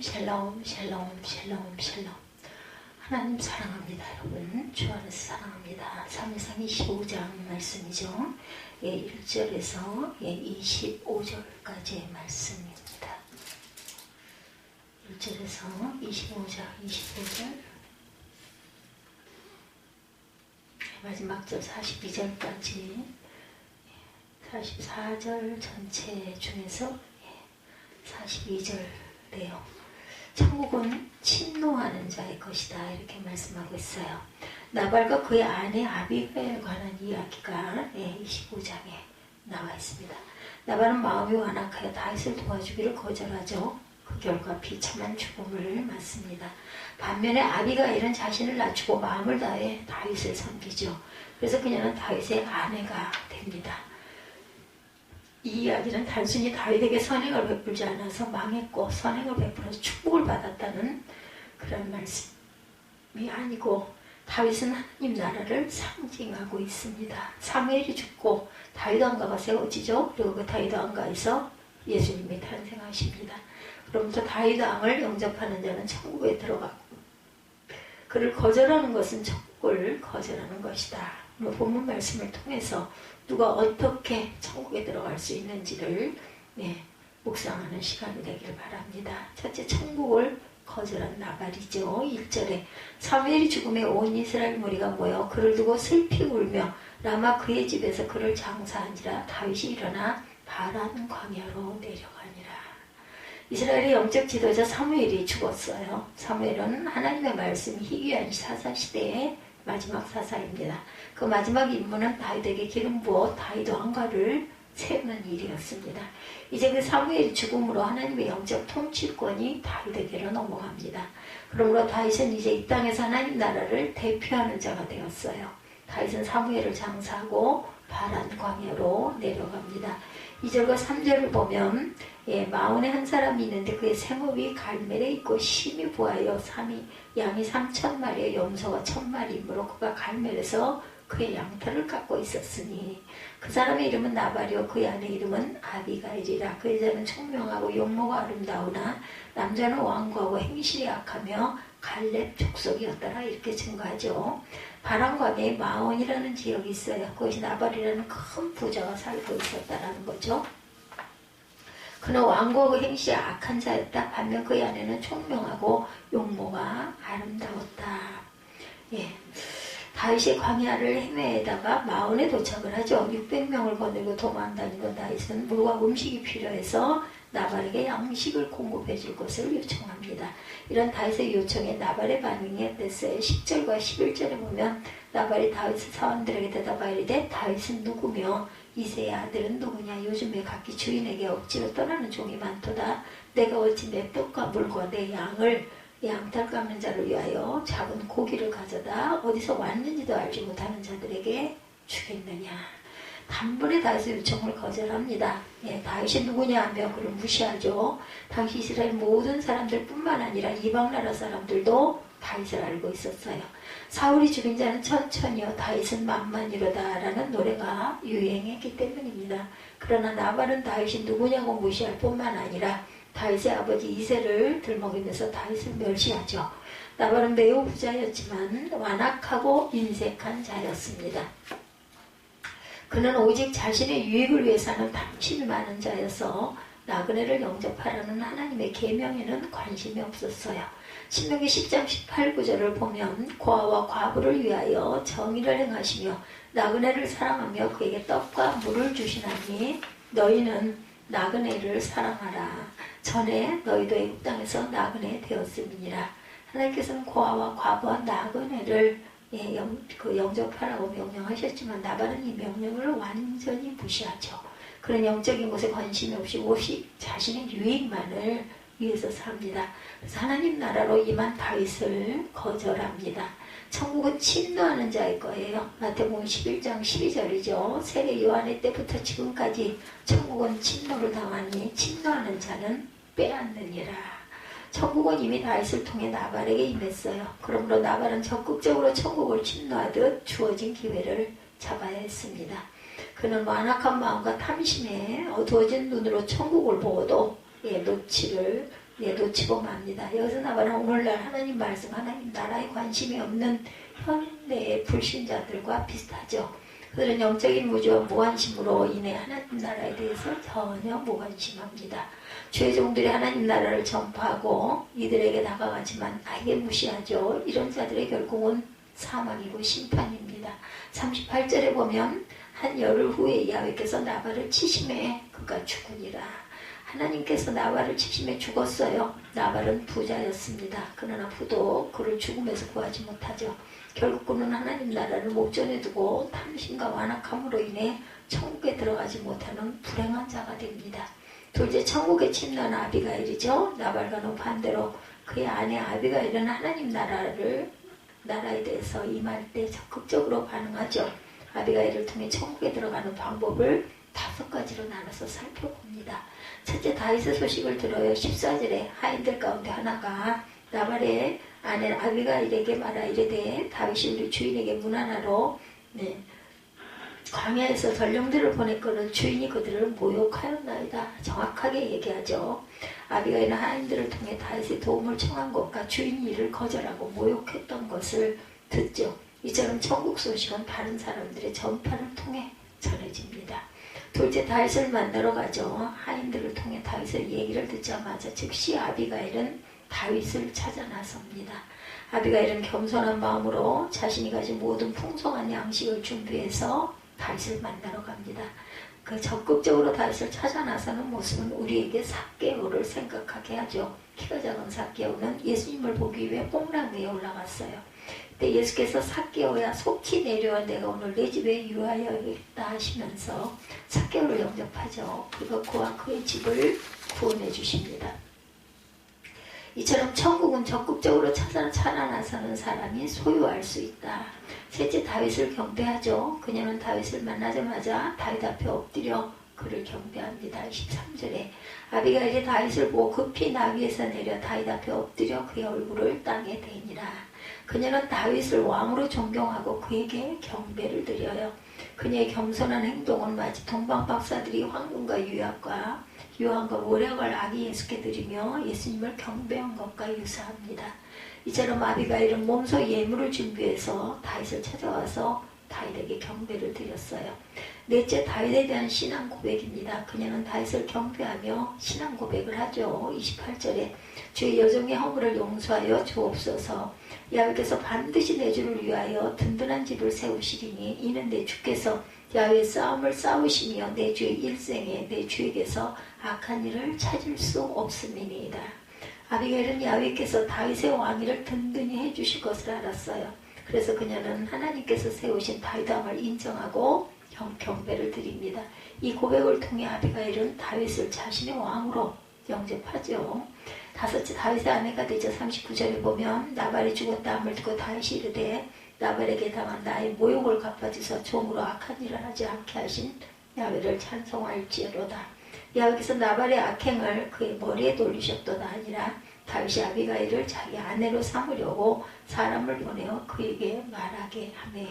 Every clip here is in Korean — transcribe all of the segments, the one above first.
샬롬 샬롬 샬롬 샬롬. 하나님 사랑합니다. 여러분 주 안에서 사랑합니다. 사무엘상 25장 말씀이죠. 1절에서 25절까지의 말씀입니다. 1절에서 25절 마지막 절 42절까지 44절 전체 중에서 42절래요. 천국은 침노하는 자의 것이다 이렇게 말씀하고 있어요. 나발과 그의 아내 아비가에 관한 이야기가 25장에 나와 있습니다. 나발은 마음이 완악하여 다윗을 도와주기를 거절하죠. 그 결과 비참한 죽음을 맞습니다. 반면에 아비가일은 자신을 낮추고 마음을 다해 다윗을 섬기죠. 그래서 그녀는 다윗의 아내가 됩니다. 이 이야기는 단순히 다윗에게 선행을 베풀지 않아서 망했고 선행을 베풀어서 축복을 받았다는 그런 말씀이 아니고 다윗은 하나님 나라를 상징하고 있습니다. 사무엘이 죽고 다윗 왕가가 세워지죠. 그리고 그 다윗 왕가에서 예수님이 탄생하십니다. 그러면서 다윗 왕을 영접하는 자는 천국에 들어가고 그를 거절하는 것은 천국을 거절하는 것이다. 본문 말씀을 통해서 누가 어떻게 천국에 들어갈 수 있는지를 묵상하는 시간이 되기를 바랍니다. 첫째, 천국을 거절한 나발이죠. 1절에 사무엘이 죽음에 온 이스라엘 무리가 모여 그를 두고 슬피 울며 라마 그의 집에서 그를 장사한지라 다윗이 일어나 바란 광야로 내려가니라. 이스라엘의 영적 지도자 사무엘이 죽었어요. 사무엘은 하나님의 말씀이 희귀한 사사시대의 마지막 사사입니다. 그 마지막 임무는 다윗에게 기름 부어 다윗 왕가를 세우는 일이었습니다. 이제 그 사무엘이 죽음으로 하나님의 영적 통치권이 다윗에게로 넘어갑니다. 그러므로 다윗은 이제 이 땅에서 하나님 나라를 대표하는 자가 되었어요. 다윗은 사무엘을 장사하고 바란 광야로 내려갑니다. 2절과 3절을 보면 마온에 한 사람이 있는데 그의 생업이 갈멜에 있고 심히 부하여 양이 3,000마리에 염소가 1,000마리이므로 그가 갈멜에서 그의 양털을 깎고 있었으니 그 사람의 이름은 나발이요 그의 아내 이름은 아비가일이라. 그 여자는 총명하고 용모가 아름다우나 남자는 완고하고 행실이 악하며 갈렙 족속이었더라 이렇게 증거하죠. 바람광야에 마온이라는 지역이 있어요. 그것이 나발이라는 큰 부자가 살고 있었다라는 거죠. 그는 완고하고 행실이 악한 자였다. 반면 그의 아내는 총명하고 용모가 아름다웠다. 다윗이 광야를 헤매다가 마온에 도착을 하죠. 600명을 거느리고 도망다니던 다윗은 물과 음식이 필요해서 나발에게 양식을 공급해 줄 것을 요청합니다. 이런 다윗의 요청에 나발의 반응이 어땠어요? 10절과 11절에 보면 나발이 다윗 사원들에게 대답하여 이르되 다윗은 누구며 이새의 아들은 누구냐? 요즘에 각기 주인에게 억지로 떠나는 종이 많도다. 내가 어찌 내 떡과 물과 내 양을 양털 깎는 자를 위하여 작은 고기를 가져다 어디서 왔는지도 알지 못하는 자들에게 주겠느냐. 단번에 다윗의 요청을 거절합니다. 다윗이 누구냐 하며 그를 무시하죠. 당시 이스라엘 모든 사람들 뿐만 아니라 이방 나라 사람들도 다윗을 알고 있었어요. 사울이 죽인 자는 천천히요 다윗은 만만이로다 라는 노래가 유행했기 때문입니다. 그러나 나발은 다윗이 누구냐고 무시할 뿐만 아니라 다윗의 아버지 이새를 들먹이면서 다윗을 멸시하죠. 나발은 매우 부자였지만 완악하고 인색한 자였습니다. 그는 오직 자신의 유익을 위해 사는 탐심이 많은 자여서 나그네를 영접하라는 하나님의 계명에는 관심이 없었어요. 신명기 10장 18, 9절을 보면 고아와 과부를 위하여 정의를 행하시며 나그네를 사랑하며 그에게 떡과 물을 주시나니 너희는 나그네를 사랑하라. 전에 너희도 애국 땅에서 나그네 되었음이니라. 하나님께서는 고아와 과부와 나그네를 영접하라고 명령하셨지만 나발은 이 명령을 완전히 무시하죠. 그런 영적인 것에 관심이 없이 오직 자신의 유익만을 위해서 삽니다. 그래서 하나님 나라로 임한 다윗을 거절합니다. 천국은 침노하는 자일 거예요. 마태복음 11장 12절이죠. 세례 요한의 때부터 지금까지 천국은 침노를 당하니 침노하는 자는 빼앗느니라. 천국은 이미 다윗을 통해 나발에게 임했어요. 그러므로 나발은 적극적으로 천국을 침노하듯 주어진 기회를 잡아야 했습니다. 그는 완악한 마음과 탐심에 어두워진 눈으로 천국을 보고도 놓지를 놓치고 맙니다. 여기서 나바는 오늘날 하나님 말씀, 하나님 나라에 관심이 없는 현대의 불신자들과 비슷하죠. 그들은 영적인 무지와 무관심으로 인해 하나님 나라에 대해서 전혀 무관심합니다. 주의 종들이 하나님 나라를 전파하고 이들에게 다가가지만 아예 무시하죠. 이런 자들의 결국은 사망이고 심판입니다. 38절에 보면 한 열흘 후에 야훼께서 나발을 치심해 그가 죽으니라. 하나님께서 나발을 치심해 죽었어요. 나발은 부자였습니다. 그러나 부도 그를 죽음에서 구하지 못하죠. 결국 그는 하나님 나라를 목전에 두고 탐심과 완악함으로 인해 천국에 들어가지 못하는 불행한 자가 됩니다. 둘째, 천국에 침노한 아비가일이죠. 나발과는 반대로 그의 아내 아비가일은 하나님 나라에 대해서 임할 때 적극적으로 반응하죠. 아비가일을 통해 천국에 들어가는 방법을 5가지로 나눠서 살펴봅니다. 첫째, 다윗의 소식을 들어요. 14절에 하인들 가운데 하나가 나발의 아내 아비가일에게 말하이르되 다윗이 우리 주인에게 문하나로 광야에서 전령들을 보냈거늘 주인이 그들을 모욕하였나이다. 정확하게 얘기하죠. 아비가일은 하인들을 통해 다윗의 도움을 청한 것과 주인이 이를 거절하고 모욕했던 것을 듣죠. 이처럼 천국 소식은 다른 사람들의 전파를 통해 전해집니다. 둘째, 다윗을 만나러 가죠. 하인들을 통해 다윗의 얘기를 듣자마자 즉시 아비가일은 다윗을 찾아 나섭니다. 아비가일은 겸손한 마음으로 자신이 가진 모든 풍성한 양식을 준비해서 다윗을 만나러 갑니다. 그 적극적으로 다윗을 찾아 나서는 모습은 우리에게 삭개오를 생각하게 하죠. 키가 작은 삭개오는 예수님을 보기 위해 뽕랑 위에 올라갔어요. 그때 예수께서 삭개오야 속히 내려와 내가 오늘 내 집에 유하여야겠다 하시면서 삭개오를 영접하죠. 그리고 그와 그의 집을 구원해 주십니다. 이처럼 천국은 적극적으로 찾아 나서는 사람이 소유할 수 있다. 셋째, 다윗을 경배하죠. 그녀는 다윗을 만나자마자 다윗 앞에 엎드려 그를 경배합니다. 23절에 아비가일이 다윗을 보고 급히 나귀에서 내려 다윗 앞에 엎드려 그의 얼굴을 땅에 대니라. 그녀는 다윗을 왕으로 존경하고 그에게 경배를 드려요. 그녀의 겸손한 행동은 마치 동방박사들이 황금과 유황과 모략을 아기 예수께 드리며 예수님을 경배한 것과 유사합니다. 이처럼 아비가일은 몸소 예물을 준비해서 다윗을 찾아와서 다윗에게 경배를 드렸어요. 넷째, 다윗에 대한 신앙 고백입니다. 그녀는 다윗을 경배하며 신앙 고백을 하죠. 28절에 주의 여종의 허물을 용서하여 주옵소서. 야훼께서 반드시 내 주를 위하여 든든한 집을 세우시리니 이는 내 주께서 야훼의 싸움을 싸우시며 내 주의 일생에 내 주에게서 악한 일을 찾을 수 없음이니이다. 아비가일은 야훼께서 다윗의 왕위를 든든히 해주실 것을 알았어요. 그래서 그녀는 하나님께서 세우신 다윗왕을 인정하고 경배를 드립니다. 이 고백을 통해 아비가일은 다윗을 자신의 왕으로 영접하죠. 다섯째, 다윗의 아내가 되자 39절에 보면 나발이 죽었다 함을 듣고 다윗이 이르되 나발에게 당한 나의 모욕을 갚아주사 종으로 악한 일을 하지 않게 하신 야훼를 찬송할지어로다. 야훼께서 나발의 악행을 그의 머리에 돌리셨도다 아니라 다윗이 아비가일을 자기 아내로 삼으려고 사람을 보내어 그에게 말하게 하매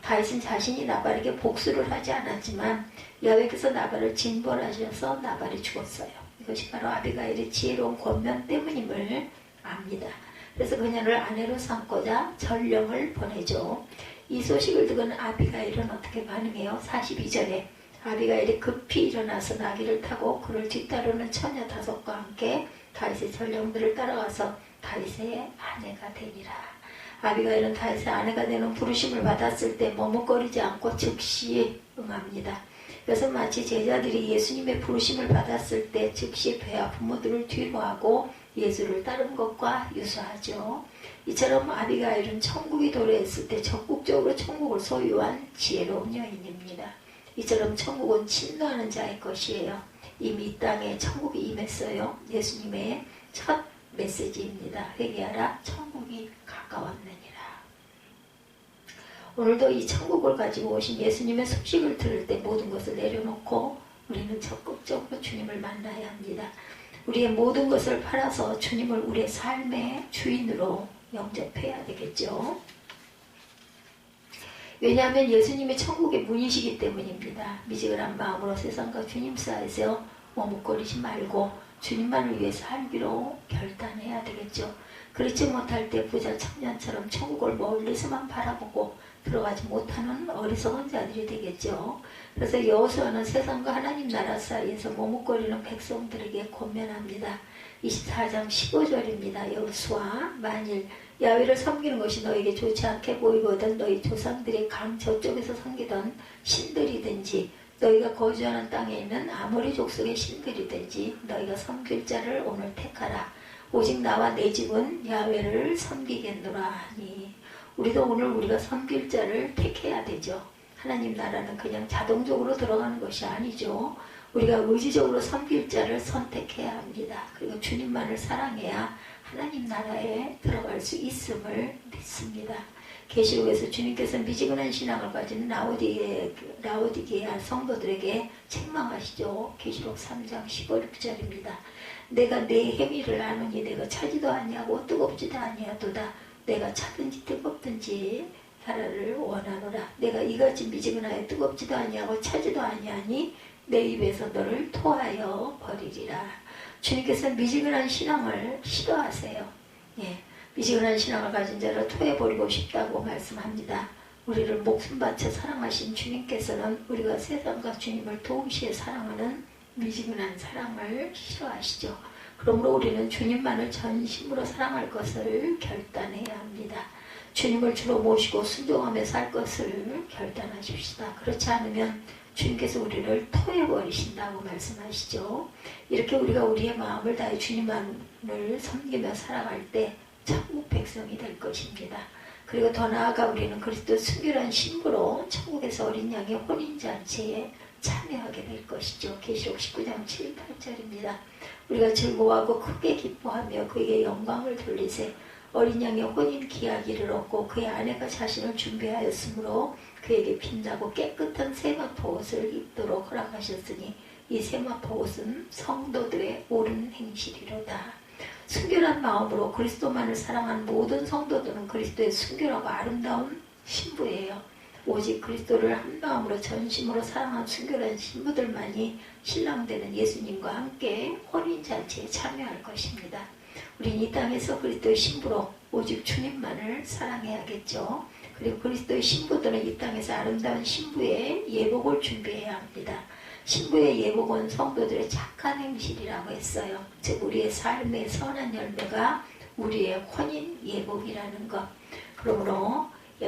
다윗은 자신이 나발에게 복수를 하지 않았지만 야훼께서 나발을 징벌하셔서 나발이 죽었어요. 이것이 바로 아비가일의 지혜로운 권면 때문임을 압니다. 그래서 그녀를 아내로 삼고자 전령을 보내죠. 이 소식을 듣은 아비가일은 어떻게 반응해요? 42절에 아비가일이 급히 일어나서 나귀를 타고 그를 뒤따르는 처녀 5과 함께 다윗의 전령들을 따라가서 다윗의 아내가 되니라. 아비가일은 다윗의 아내가 되는 부르심을 받았을 때 머뭇거리지 않고 즉시 응합니다. 그래서 마치 제자들이 예수님의 부르심을 받았을 때 즉시 배와 부모들을 뒤로 하고 예수를 따른 것과 유사하죠. 이처럼 아비가일은 천국이 도래했을 때 적극적으로 천국을 소유한 지혜로운 여인입니다. 이처럼 천국은 침노하는 자의 것이에요. 이미 이 땅에 천국이 임했어요. 예수님의 첫 메시지입니다. 회개하라, 천국이 가까웠느니라. 오늘도 이 천국을 가지고 오신 예수님의 소식을 들을 때 모든 것을 내려놓고 우리는 적극적으로 주님을 만나야 합니다. 우리의 모든 것을 팔아서 주님을 우리의 삶의 주인으로 영접해야 되겠죠. 왜냐하면 예수님이 천국의 문이시기 때문입니다. 미지근한 마음으로 세상과 주님 사이에서 머뭇거리지 말고 주님만을 위해서 살기로 결단해야 되겠죠. 그렇지 못할 때 부자 청년처럼 천국을 멀리서만 바라보고 들어가지 못하는 어리석은 자들이 되겠죠. 그래서 여호수아는 세상과 하나님 나라 사이에서 머뭇거리는 백성들에게 권면합니다. 24장 15절입니다. 여호수아, 만일 야훼를 섬기는 것이 너에게 좋지 않게 보이거든 너희 조상들이 강 저쪽에서 섬기던 신들이든지 너희가 거주하는 땅에 있는 아모리 족속의 신들이든지 너희가 섬길 자를 오늘 택하라. 오직 나와 내 집은 야훼를 섬기겠노라 하니. 우리도 오늘 우리가 섬길 자를 택해야 되죠. 하나님 나라는 그냥 자동적으로 들어가는 것이 아니죠. 우리가 의지적으로 섬길 자를 선택해야 합니다. 그리고 주님만을 사랑해야 하나님 나라에 들어갈 수 있음을 믿습니다. 계시록에서 주님께서 미지근한 신앙을 가진 라오디게아 성도들에게 책망하시죠. 계시록 3장 15절입니다. 내가 내 행위를 아노니 내가 차지도 아니하고 뜨겁지도 아니하도다. 내가 차든지 뜨겁든지 하라를 원하노라. 내가 이같이 미지근하여 뜨겁지도 아니하고 차지도 아니하니 내 입에서 너를 토하여 버리리라. 주님께서 미지근한 신앙을 싫어하세요. 예, 미지근한 신앙을 가진 자를 토해버리고 싶다고 말씀합니다. 우리를 목숨 바쳐 사랑하신 주님께서는 우리가 세상과 주님을 동시에 사랑하는 미지근한 사랑을 싫어하시죠. 그러므로 우리는 주님만을 전심으로 사랑할 것을 결단해야 합니다. 주님을 주로 모시고 순종하며 살 것을 결단하십시다. 그렇지 않으면 주님께서 우리를 토해버리신다고 말씀하시죠. 이렇게 우리가 우리의 마음을 다해 주님만을 섬기며 살아갈 때 천국 백성이 될 것입니다. 그리고 더 나아가 우리는 그리스도 순결한 신부로 천국에서 어린 양의 혼인잔치에 참여하게 될 것이죠. 계시록 19장 7, 8절입니다. 우리가 즐거워하고 크게 기뻐하며 그에게 영광을 돌리세. 어린 양의 혼인 기약일을 얻고 그의 아내가 자신을 준비하였으므로 그에게 빛나고 깨끗한 세마포 옷을 입도록 허락하셨으니 이 세마포 옷은 성도들의 옳은 행실이로다. 순결한 마음으로 그리스도만을 사랑한 모든 성도들은 그리스도의 순결하고 아름다운 신부예요. 오직 그리스도를 한 마음으로 전심으로 사랑한 순결한 신부들만이 신랑되는 예수님과 함께 혼인잔치에 참여할 것입니다. 우린 이 땅에서 그리스도의 신부로 오직 주님만을 사랑해야겠죠. 그리고 그리스도의 신부들은 이 땅에서 아름다운 신부의 예복을 준비해야 합니다. 신부의 예복은 성도들의 착한 행실이라고 했어요. 즉 우리의 삶의 선한 열매가 우리의 혼인 예복이라는 것. 그러므로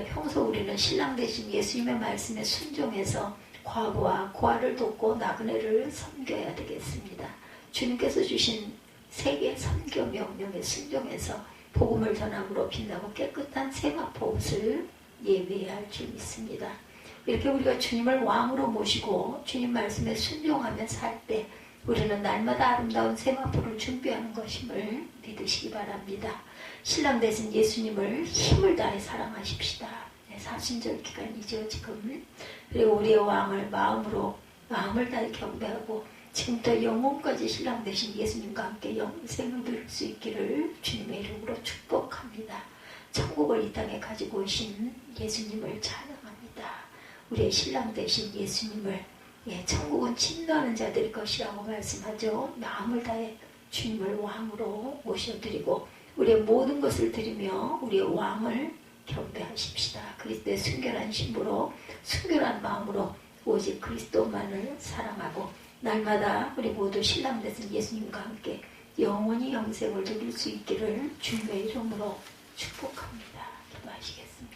평소 우리는 신랑 되신 예수님의 말씀에 순종해서 과부와 고아를 돕고 나그네를 섬겨야 되겠습니다. 주님께서 주신 세계 선교 명령에 순종해서 복음을 전함으로 빛나고 깨끗한 세마포 옷을 예배해야 할 줄 믿습니다. 이렇게 우리가 주님을 왕으로 모시고 주님 말씀에 순종하며 살 때 우리는 날마다 아름다운 세마포를 준비하는 것임을 믿으시기 바랍니다. 신랑 되신 예수님을 힘을 다해 사랑하십시다. 사순절 기간이죠 지금. 그리고 우리의 왕을 마음을 다해 경배하고 지금부터 영혼까지 신랑 되신 예수님과 함께 영생을 누릴 수 있기를 주님의 이름으로 축복합니다. 천국을 이 땅에 가지고 오신 예수님을 찬양합니다. 우리의 신랑 되신 예수님을 천국은 침노하는 자들의 것이라고 말씀하죠. 마음을 다해 주님을 왕으로 모셔드리고 우리의 모든 것을 드리며 우리의 왕을 경배하십시다. 그리스도의 순결한 신부로 순결한 마음으로 오직 그리스도만을 사랑하고 날마다 우리 모두 신랑 되신 예수님과 함께 영원히 영생을 누릴 수 있기를 주님의 이름으로 축복합니다. 기도하시겠습니다.